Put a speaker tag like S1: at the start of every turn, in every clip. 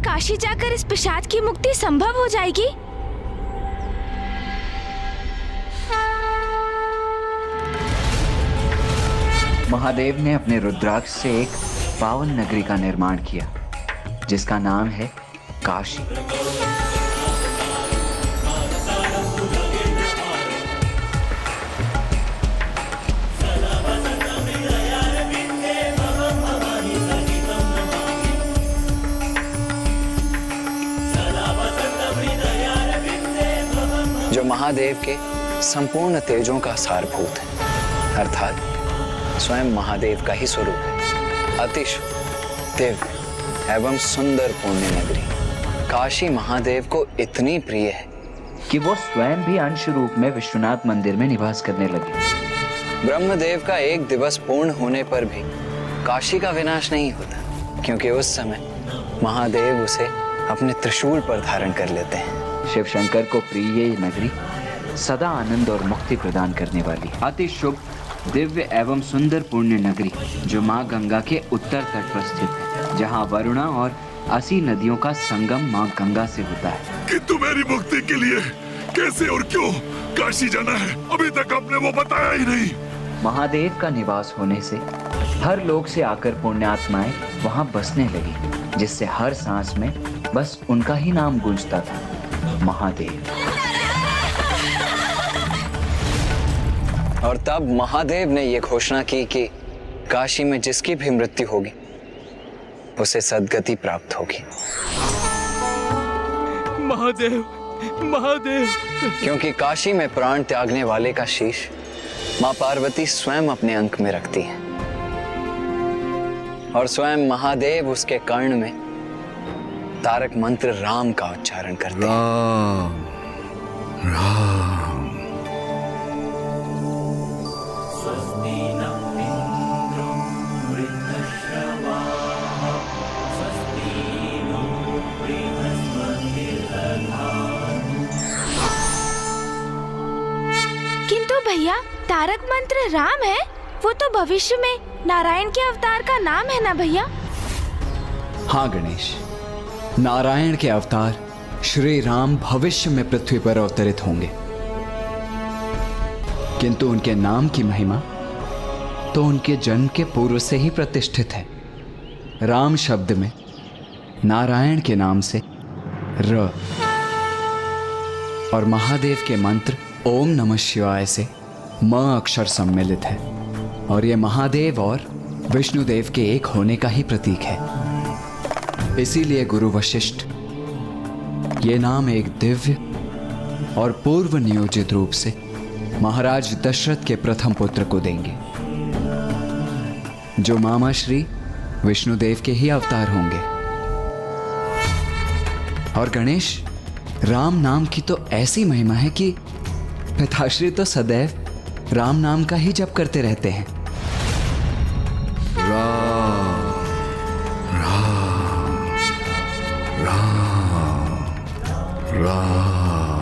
S1: काशी जाकर इस पिशाच की मुक्ति संभव हो जाएगी?
S2: महादेव ने अपने रुद्राक्ष से एक पावन नगरी का निर्माण किया जिसका नाम है काशी।
S3: जो महादेव के संपूर्ण तेजों का सारभूत है, अर्थात स्वयं महादेव का ही स्वरूप है। अतिशय दिव्य एवं सुंदर पुण्य नगरी काशी महादेव को इतनी प्रिय है
S2: कि वो स्वयं भी अंश रूप में विश्वनाथ मंदिर में निवास करने लगे।
S3: ब्रह्मदेव का एक दिवस पूर्ण होने पर भी काशी का विनाश नहीं होता, क्योंकि उस समय महादेव उसे अपने त्रिशूल पर धारण कर लेते हैं।
S2: शिव शंकर को प्रिय ये नगरी सदा आनंद और मुक्ति प्रदान करने वाली अति शुभ दिव्य एवं सुंदर पुण्य नगरी जो माँ गंगा के उत्तर तट पर स्थित है, जहाँ वरुणा और 80 नदियों का संगम माँ गंगा से होता है।
S4: किंतु मेरी मुक्ति के लिए कैसे और क्यों काशी जाना है, अभी तक आपने वो बताया ही नहीं।
S2: महादेव का निवास होने से हर लोक से आकर पुण्यात्माएं वहाँ बसने लगी, जिससे हर सांस में बस उनका ही नाम गूंजता था, महादेव।
S3: और तब महादेव ने यह घोषणा की कि काशी में जिसकी भी मृत्यु होगी उसे सद्गति प्राप्त होगी।
S4: महादेव, महादेव।
S3: क्योंकि काशी में प्राण त्यागने वाले का शीश मां पार्वती स्वयं अपने अंक में रखती है और स्वयं महादेव उसके कर्ण में तारक मंत्र राम का उच्चारण करते हैं।
S4: राम, राम।
S1: किंतु भैया, तारक मंत्र राम है, वो तो भविष्य में नारायण के अवतार का नाम है ना भैया?
S5: हाँ गणेश, नारायण के अवतार श्री राम भविष्य में पृथ्वी पर अवतरित होंगे, किंतु उनके नाम की महिमा तो उनके जन्म के पूर्व से ही प्रतिष्ठित है। राम शब्द में नारायण के नाम से र और महादेव के मंत्र ओम नमः शिवाय से म अक्षर सम्मिलित है, और ये महादेव और विष्णुदेव के एक होने का ही प्रतीक है। इसीलिए गुरु वशिष्ठ ये नाम एक दिव्य और पूर्व नियोजित रूप से महाराज दशरथ के प्रथम पुत्र को देंगे, जो मामा श्री विष्णुदेव के ही अवतार होंगे। और गणेश, राम नाम की तो ऐसी महिमा है कि पिताश्री तो सदैव राम नाम का ही जप करते रहते हैं।
S4: राम, राम, राम, राम।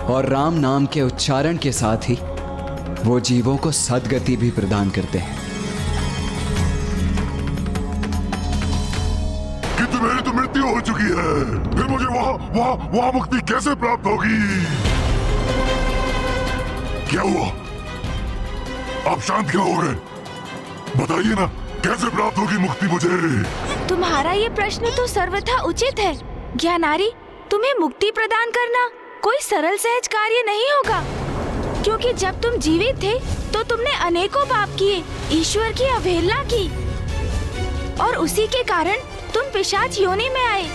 S5: और राम नाम के उच्चारण के साथ ही वो जीवों को सद्गति भी प्रदान करते हैं।
S4: किंतु मेरी तो मृत्यु हो चुकी है, फिर मुझे वहाँ मुक्ति कैसे प्राप्त होगी? क्या हुआ? आप शांत क्यों हो गए? बताइए ना, कैसे प्राप्त होगी मुक्ति मुझे?
S1: तुम्हारा ये प्रश्न तो सर्वथा उचित है ज्ञानारी। तुम्हें मुक्ति प्रदान करना कोई सरल सहज कार्य नहीं होगा, क्योंकि जब तुम जीवित थे तो तुमने अनेकों पाप किए, ईश्वर की अवहेलना की, और उसी के कारण तुम पिशाच योनि में आए।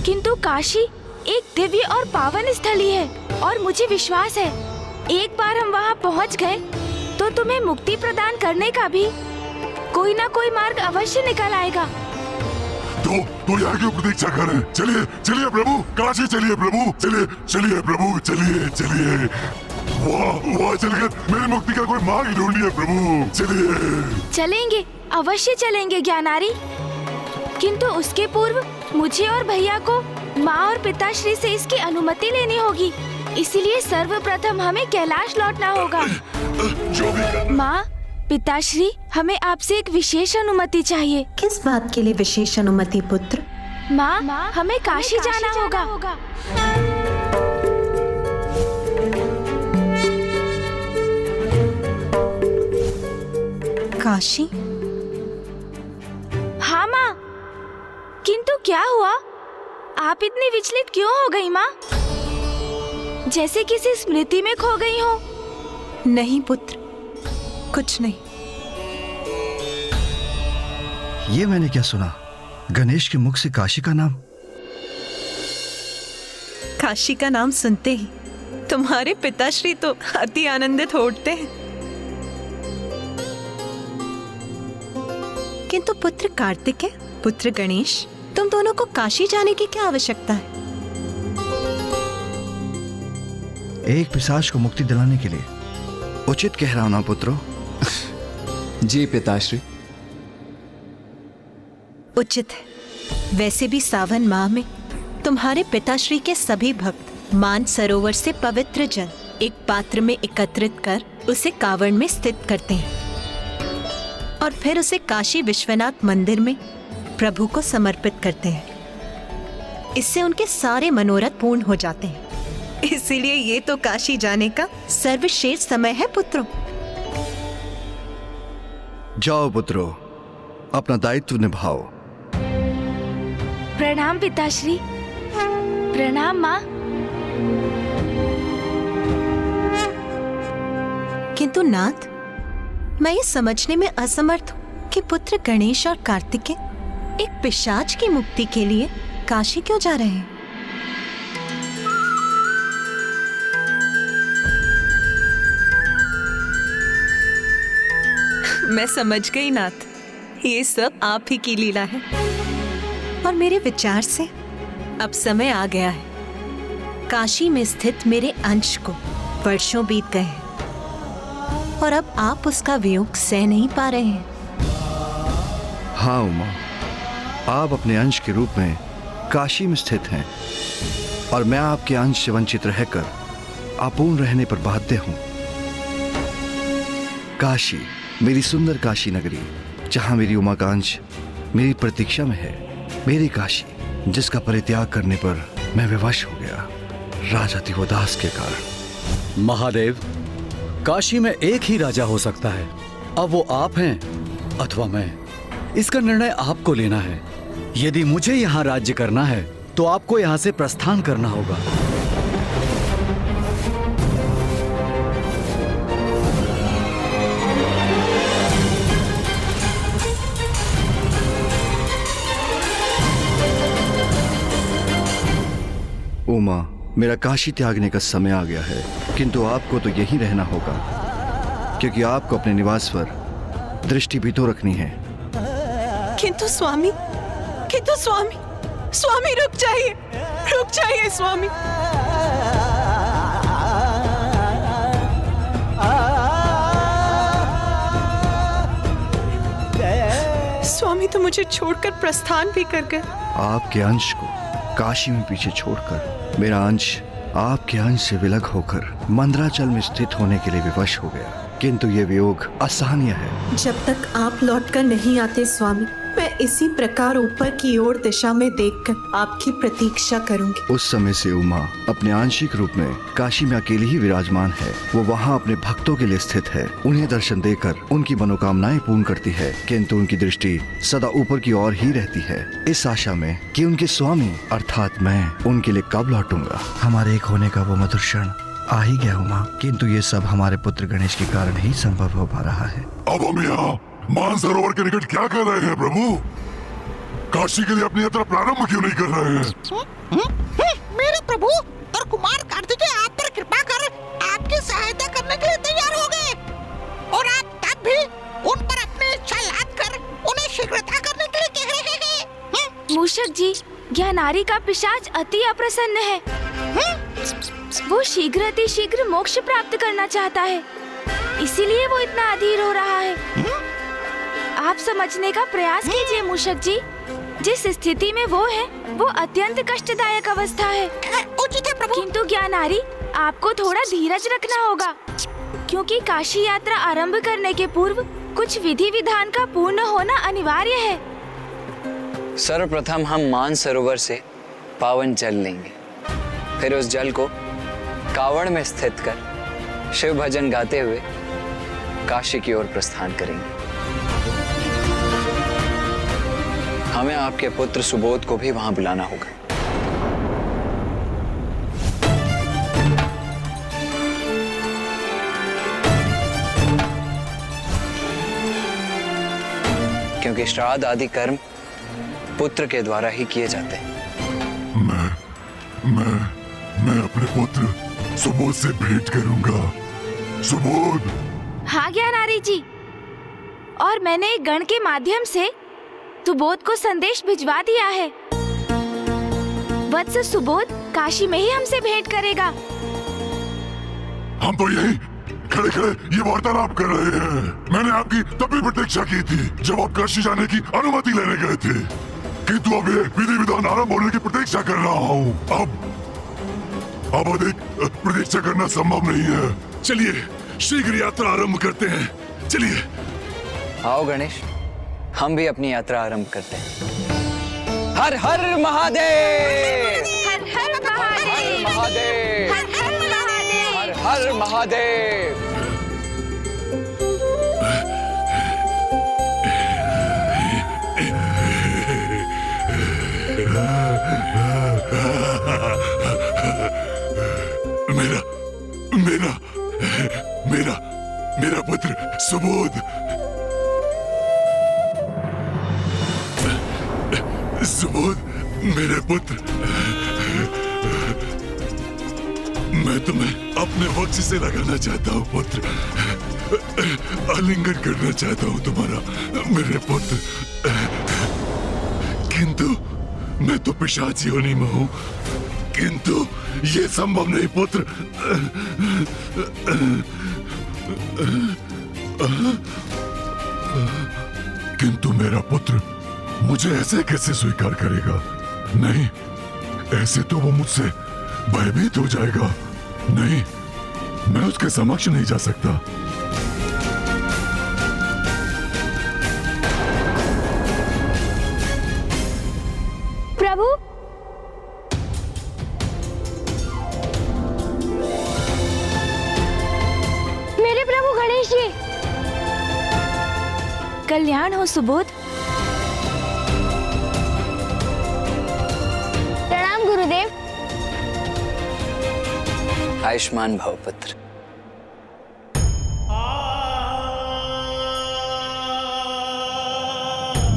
S1: किंतु काशी एक दिव्य और पावन स्थली है, और मुझे विश्वास है एक बार हम वहाँ पहुँच गए तो तुम्हें मुक्ति प्रदान करने का भी कोई ना कोई मार्ग अवश्य निकल आएगा।
S4: तो यहाँ की प्रतीक्षा करें। चलिए चलिए प्रभु, काशी चलिए प्रभु, चलिए चलिए प्रभु, चलिए चलिए। वहाँ चलकर मेरी मुक्ति का कोई मार्ग ढूंढिए प्रभु, चलिए।
S1: चलेंगे, अवश्य चलेंगे ज्ञानारी, किंतु उसके पूर्व मुझे और भैया को माँ और पिताश्री से इसकी अनुमति लेनी होगी। इसलिए सर्वप्रथम हमें कैलाश लौटना होगा।
S4: जो भी
S1: माँ, पिताश्री, हमें आपसे एक विशेष अनुमति चाहिए।
S6: किस बात के लिए विशेष अनुमति पुत्र?
S1: माँ, हमें काशी जाना होगा।
S6: काशी?
S1: हाँ माँ, किंतु क्या हुआ? आप इतनी विचलित क्यों हो गई माँ? जैसे किसी स्मृति में खो गई हो।
S6: नहीं पुत्र, कुछ नहीं।
S7: ये मैंने क्या सुना? गणेश के मुख से काशी का नाम?
S6: काशी का नाम सुनते ही तुम्हारे पिताश्री तो अति आनंदित हो उठते हैं। किंतु पुत्र कार्तिकेय, पुत्र गणेश, तुम दोनों को काशी जाने की क्या आवश्यकता है?
S7: एक पिशाच को मुक्ति दिलाने के लिए। उचित कह रहा हूं ना पुत्रो?
S5: जी पिताश्री।
S6: उचित है। वैसे भी सावन माह में तुम्हारे पिताश्री के सभी भक्त मान सरोवर से पवित्र जल एक पात्र में एकत्रित कर उसे कांवड़ में स्थित करते हैं और फिर उसे काशी विश्वनाथ मंदिर में प्रभु को समर्पित करते हैं। इससे उनके सारे मनोरथ पूर्ण हो जाते हैं। इसीलिए ये तो काशी जाने का सर्वश्रेष्ठ समय है पुत्रों।
S7: जाओ पुत्रो, अपना दायित्व निभाओ।
S1: प्रणाम पिताश्री। प्रणाम माँ।
S6: किंतु नाथ, मैं ये समझने में असमर्थ हूँ कि पुत्र गणेश और कार्तिकेय एक पिशाच की मुक्ति के लिए काशी क्यों जा रहे हैं? मैं समझ गई नाथ, ये सब आप ही की लीला है और मेरे विचार से अब समय आ गया है। काशी में स्थित मेरे अंश को वर्षों बीत गए हैं और अब आप उसका वियोग सह नहीं पा रहे हैं।
S7: हाँ उमा, आप अपने अंश के रूप में काशी में स्थित हैं और मैं आपके अंश से वंचित रहकर अपूर्ण रहने पर बाध्य हूं। काशी, मेरी सुंदर काशी नगरी, जहां मेरी उमा का अंश मेरी प्रतीक्षा में है। मेरी काशी, जिसका परित्याग करने पर मैं विवश हो गया राजा दिवोदास के कारण।
S8: महादेव, काशी में एक ही राजा हो सकता है। अब वो आप हैं अथवा मैं। इसका निर्णय आपको लेना है। यदि मुझे यहाँ राज्य करना है तो आपको यहाँ से प्रस्थान करना होगा।
S7: उमा, मेरा काशी त्यागने का समय आ गया है, किंतु आपको तो यहीं रहना होगा, क्योंकि आपको अपने निवास पर दृष्टि भी तो रखनी है।
S6: किंतु स्वामी, स्वामी रुक जाइए स्वामी। स्वामी तो मुझे छोड़कर प्रस्थान भी कर गए।
S7: आपके अंश को काशी में पीछे छोड़कर मेरा अंश आपके अंश से विलग होकर मंदराचल में स्थित होने के लिए विवश हो गया, किंतु ये वियोग असहनीय है।
S6: जब तक आप लौटकर नहीं आते स्वामी, मैं इसी प्रकार ऊपर की ओर दिशा में देखकर आपकी प्रतीक्षा करूंगी।
S7: उस समय से उमा अपने आंशिक रूप में काशी में अकेली ही विराजमान है। वो वहाँ अपने भक्तों के लिए स्थित है, उन्हें दर्शन देकर उनकी मनोकामनाएं पूर्ण करती है, किंतु उनकी दृष्टि सदा ऊपर की ओर ही रहती है, इस आशा में कि उनके स्वामी अर्थात मैं उनके लिए कब लौटूंगा। हमारे एक होने का वो मधुर क्षण आ ही गया उमा, किंतु ये सब हमारे पुत्र गणेश के कारण ही संभव हो पा रहा है।
S4: अब हम यहाँ मानसरोवर के निकट क्या कर रहे हैं प्रभु? काशी के लिए अपनी यात्रा प्रारंभ क्यों नहीं कर रहे हैं?
S9: मेरे प्रभु और कुमार कार्तिकेय आप पर कृपा कर आपकी सहायता करने के लिए तैयार हो गए और आप तब भी उन पर अपनी इच्छा लाद कर उन्हें शीघ्रता करने के लिए कह रहे हैं।
S1: मूषक जी, ज्ञानारी का पिशाच अति अप्रसन्न है। वो शीघ्र मोक्ष प्राप्त करना चाहता है, इसीलिए वो इतना अधीर हो रहा है। आप समझने का प्रयास कीजिए मूषक जी। जिस स्थिति में वो है, वो अत्यंत कष्टदायक अवस्था है।
S9: उचित है प्रभु।
S1: किंतु ज्ञानारी, आपको थोड़ा धीरज रखना होगा, क्योंकि काशी यात्रा आरंभ करने के पूर्व कुछ विधि विधान का पूर्ण होना अनिवार्य है।
S3: सर्वप्रथम हम मान सरोवर से पावन जल लेंगे, फिर उस जल को कावड़ में स्थित कर शिव भजन गाते हुए काशी की ओर प्रस्थान करेंगे। हमें आपके पुत्र सुबोध को भी वहां बुलाना होगा। क्योंकि श्राद्ध आदि कर्म पुत्र के द्वारा ही किए जाते हैं।
S4: मैं अपने पुत्र सुबोध से भेंट करूंगा। सुबोध।
S1: हाँ ज्ञानारी जी, और मैंने एक गण के माध्यम से सुबोध को संदेश भिजवा दिया है। वत्स सुबोध काशी में ही हमसे भेंट करेगा।
S4: हम तो यही खड़े खड़े ये वार्तालाप कर रहे हैं। मैंने आपकी तब भी प्रतीक्षा की थी जब आप काशी जाने की अनुमति लेने गए थे, किंतु अब ये विधि विधान आरंभ होने की प्रतीक्षा कर रहा हूँ। अब अधिक प्रतीक्षा करना संभव नहीं है। चलिए शीघ्र यात्रा आरंभ करते हैं। चलिए।
S3: आओ गणेश, हम भी अपनी यात्रा आरंभ करते हैं। हर हर महादेव,
S1: हर हर महादेव,
S3: महादेव,
S1: हर हर महादेव,
S3: हर हर महादेव।
S4: मेरा मेरा मेरा मेरा पुत्र सुबोध। सुबोध मेरे पुत्र, मैं तुम्हें अपने वक्ष से लगाना चाहता हूँ पुत्र। आलिंगन करना चाहता हूँ तुम्हारा मेरे पुत्र। किंतु मैं तो पिशाची योनि में हूँ, किंतु ये संभव नहीं पुत्र। किंतु मेरा पुत्र मुझे ऐसे कैसे स्वीकार करेगा? नहीं, ऐसे तो वो मुझसे भयभीत हो जाएगा। नहीं, मैं उसके समक्ष नहीं जा सकता।
S1: प्रभु, मेरे प्रभु गणेश जी। कल्याण हो सुबोध। प्रणाम गुरुदेव।
S3: आयुष्मान भव पुत्र।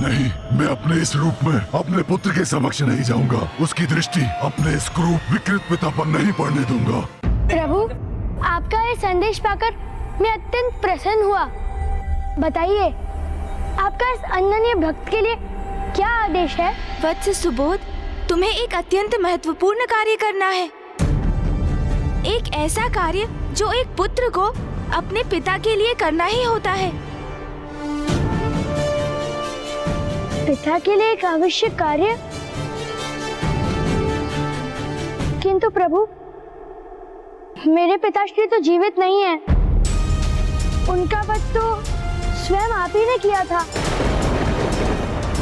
S4: नहीं, मैं अपने इस रूप में अपने पुत्र के समक्ष नहीं जाऊंगा। उसकी दृष्टि अपने इस क्रूर विकृत पिता पर नहीं पड़ने दूंगा।
S10: प्रभु, आपका ये संदेश पाकर मैं अत्यंत प्रसन्न हुआ। बताइए, आपका इस अनन्य भक्त के लिए क्या आदेश है?
S1: वत्स सुबोध, तुम्हें एक अत्यंत महत्वपूर्ण कार्य करना है। एक ऐसा कार्य जो एक पुत्र को अपने पिता के लिए करना ही होता है।
S10: पिता के लिए एक आवश्यक कार्य? किंतु प्रभु, मेरे पिताश्री तो जीवित नहीं है। उनका वध तो स्वयं आप ही ने किया था।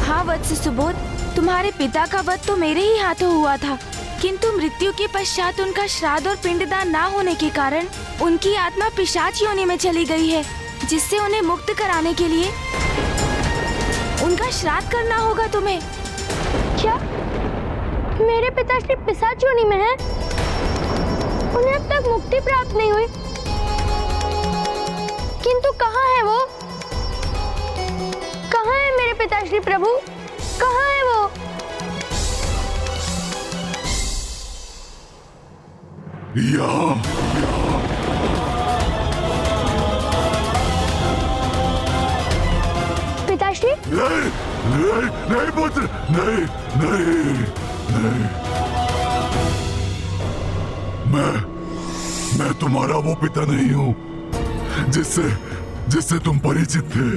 S1: हाँ वत्स सुबोध, तुम्हारे पिता का वध तो मेरे ही हाथों हुआ था, किंतु मृत्यु के पश्चात उनका श्राद्ध और पिंडदान ना होने के कारण उनकी आत्मा पिशाच योनि में चली गई है, जिससे उन्हें मुक्त कराने के लिए उनका श्राद्ध करना होगा तुम्हें।
S10: क्या मेरे पिताश्री पिशाच योनि में हैं? उन्हें अब तक मुक्ति प्राप्त नहीं हुई, किंतु कहाँ है वो? कहाँ है मेरे पिताश्री प्रभु? कहाँ है वो?
S4: यहाँ।
S10: पिताश्री?
S4: नहीं, नहीं, नहीं पुत्र, नहीं, नहीं, नहीं। मैं तुम्हारा वो पिता नहीं हूँ जिससे तुम परिचित थे।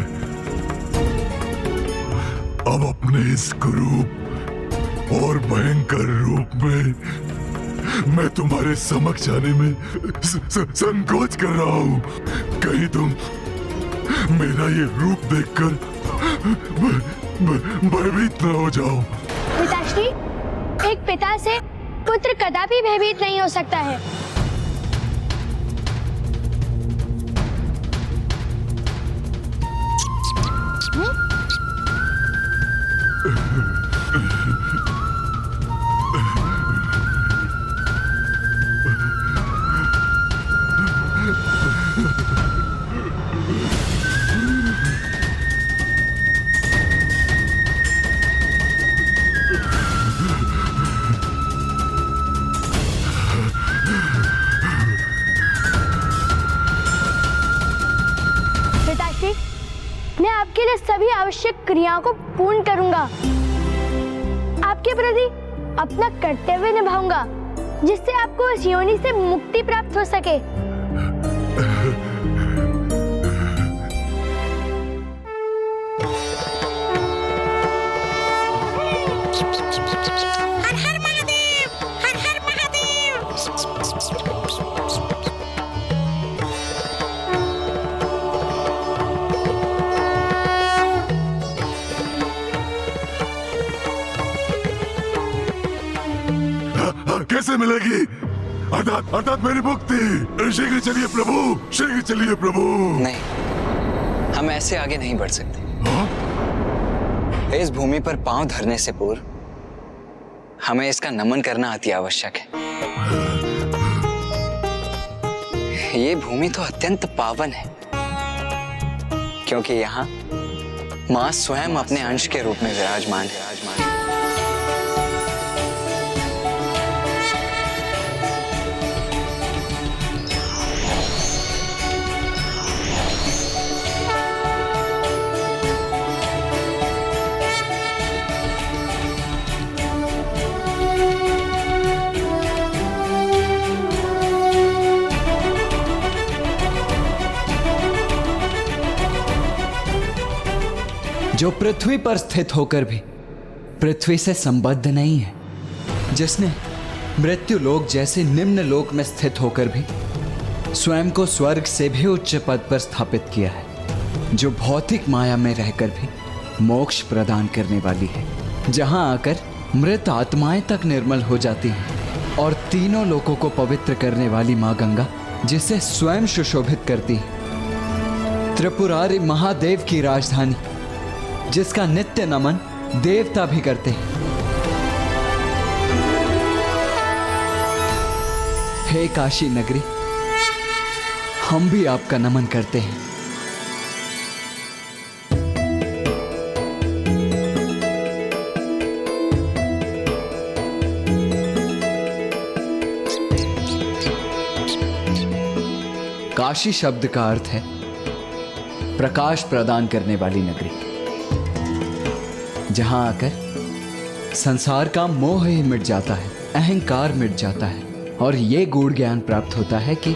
S4: अब अपने इस कुरूप और भयंकर रूप में मैं तुम्हारे समक्ष आने में संकोच कर रहा हूँ। कहीं तुम मेरा ये रूप देखकर भयभीत न हो जाओ।
S10: पिताश्री, एक पिता से पुत्र कदापि भयभीत नहीं हो सकता है। पिताश्री, मैं आपके लिए सभी आवश्यक क्रियाओं को पूर्ण करूंगा। आपके प्रति अपना कर्तव्य निभाऊंगा, जिससे आपको इस योनि से मुक्ति प्राप्त हो सके।
S9: हर हर महादेव, हर हर महादेव।
S4: कैसे मिलेगी? अर्थात मेरी मुक्ति। शीघ्र चलिए प्रभु, शीघ्र चलिए प्रभु।
S3: नहीं, हम ऐसे आगे नहीं बढ़ सकते। इस भूमि पर पांव धरने से पूर्व हमें इसका नमन करना अति आवश्यक है। ये भूमि तो अत्यंत पावन है, क्योंकि यहाँ मां स्वयं अपने अंश के रूप में विराजमान है।
S5: जो पृथ्वी पर स्थित होकर भी पृथ्वी से संबद्ध नहीं है, जिसने मृत्यु लोक जैसे निम्न लोक में स्थित होकर भी स्वयं को स्वर्ग से भी उच्च पद पर स्थापित किया है, जो भौतिक माया में रहकर भी मोक्ष प्रदान करने वाली है, जहां आकर मृत आत्माएं तक निर्मल हो जाती हैं, और तीनों लोकों को पवित्र करने वाली मां गंगा, जिसे स्वयं सुशोभित करती है। त्रिपुरारी महादेव की राजधानी, जिसका नित्य नमन देवता भी करते हैं। हे काशी नगरी, हम भी आपका नमन करते हैं। काशी शब्द का अर्थ है प्रकाश प्रदान करने वाली नगरी, जहां आकर संसार का मोह ही मिट जाता है, अहंकार मिट जाता है, और ये गूढ़ ज्ञान प्राप्त होता है कि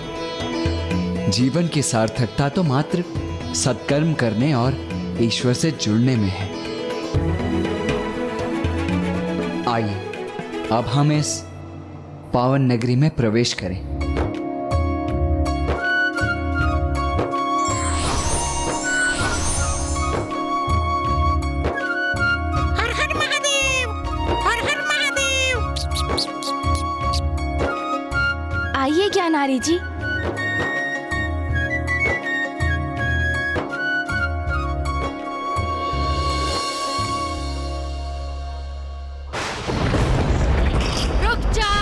S5: जीवन की सार्थकता तो मात्र सत्कर्म करने और ईश्वर से जुड़ने में है। आइए अब हम इस पावन नगरी में प्रवेश करें।
S9: हर हर महादेव, हर हर महादेव।
S1: आइए ज्ञानारी जी। रुक जाओ।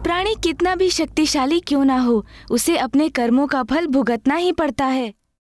S1: प्राणी कितना भी शक्तिशाली क्यों ना हो, उसे अपने कर्मों का फल भुगतना ही पड़ता है।